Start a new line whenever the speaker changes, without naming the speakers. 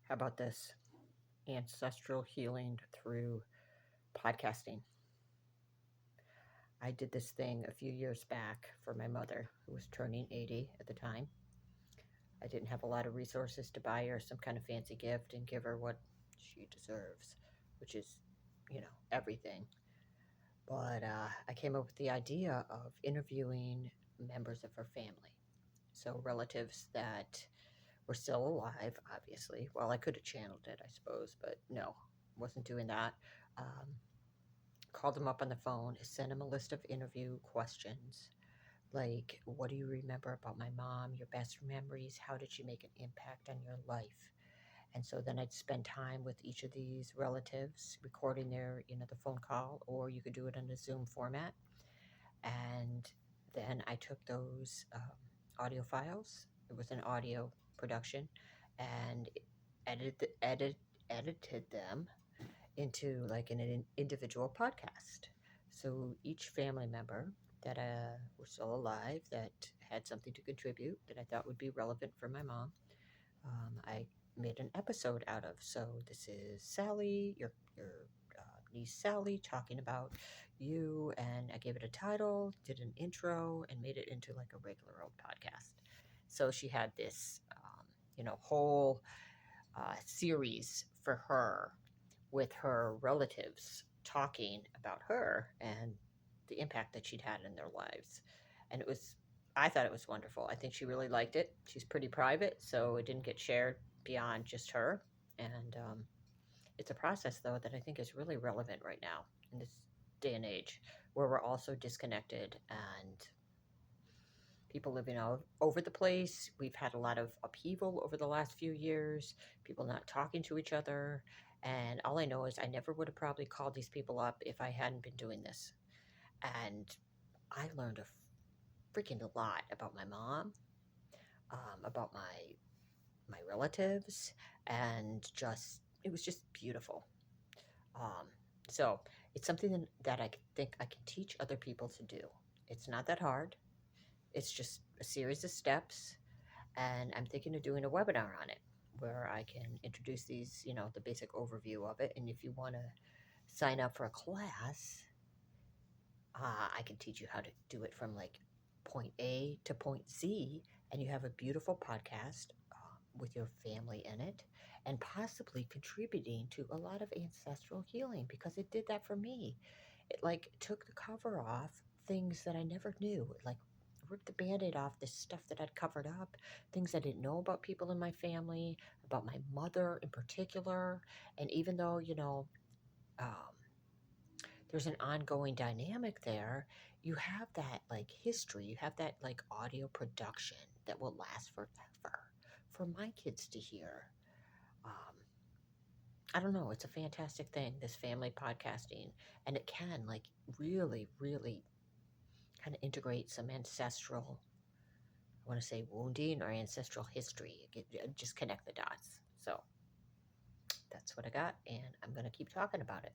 How about this? Ancestral healing through podcasting. I did this thing a few years back for my mother, who was turning 80 at the time. I didn't have a lot of resources to buy her some kind of fancy gift and give her what she deserves, which is, everything. But I came up with the idea of interviewing members of her family. So relatives that were still alive, obviously. Well, I could have channeled it, I suppose, but no, wasn't doing that. Um, Called them up on the phone, sent them a list of interview questions like, what do you remember about my mom, your best memories, how did she make an impact on your life? And so then I'd spend time with each of these relatives, recording the phone call, or you could do it in a Zoom format. And then I took those audio files. It was an audio production, and edited them into like an individual podcast. So each family member that was still alive that had something to contribute that I thought would be relevant for my mom, I made an episode out of. So this is Sally, your niece Sally, talking about you, and I gave it a title, did an intro, and made it into like a regular old podcast. So she had this, whole series for her with her relatives talking about her and the impact that she'd had in their lives. And I thought it was wonderful. I think she really liked it. She's pretty private, so it didn't get shared beyond just her. And it's a process, though, that I think is really relevant right now in this day and age where we're all so disconnected and people living all over the place. We've had a lot of upheaval over the last few years, people not talking to each other. And all I know is I never would have probably called these people up if I hadn't been doing this. And I learned a freaking lot about my mom, about my relatives, and it was just beautiful. Um, so it's something that I think I can teach other people to do. It's not that hard. It's just a series of steps, and I'm thinking of doing a webinar on it where I can introduce these, the basic overview of it. And if you want to sign up for a class, I can teach you how to do it from like point A to point Z, and you have a beautiful podcast with your family in it, and possibly contributing to a lot of ancestral healing because it did that for me. It like took the cover off things that I never knew. It like ripped the band-aid off this stuff that I'd covered up, things I didn't know about people in my family, about my mother in particular. And even though, um, there's an ongoing dynamic there, you have that like history, you have that like audio production that will last forever for my kids to hear. Um, I don't know. It's a fantastic thing, this family podcasting, and it can like really, really kind of integrate some ancestral, I want to say wounding or ancestral history. Just connect the dots. So that's what I got, and I'm going to keep talking about it.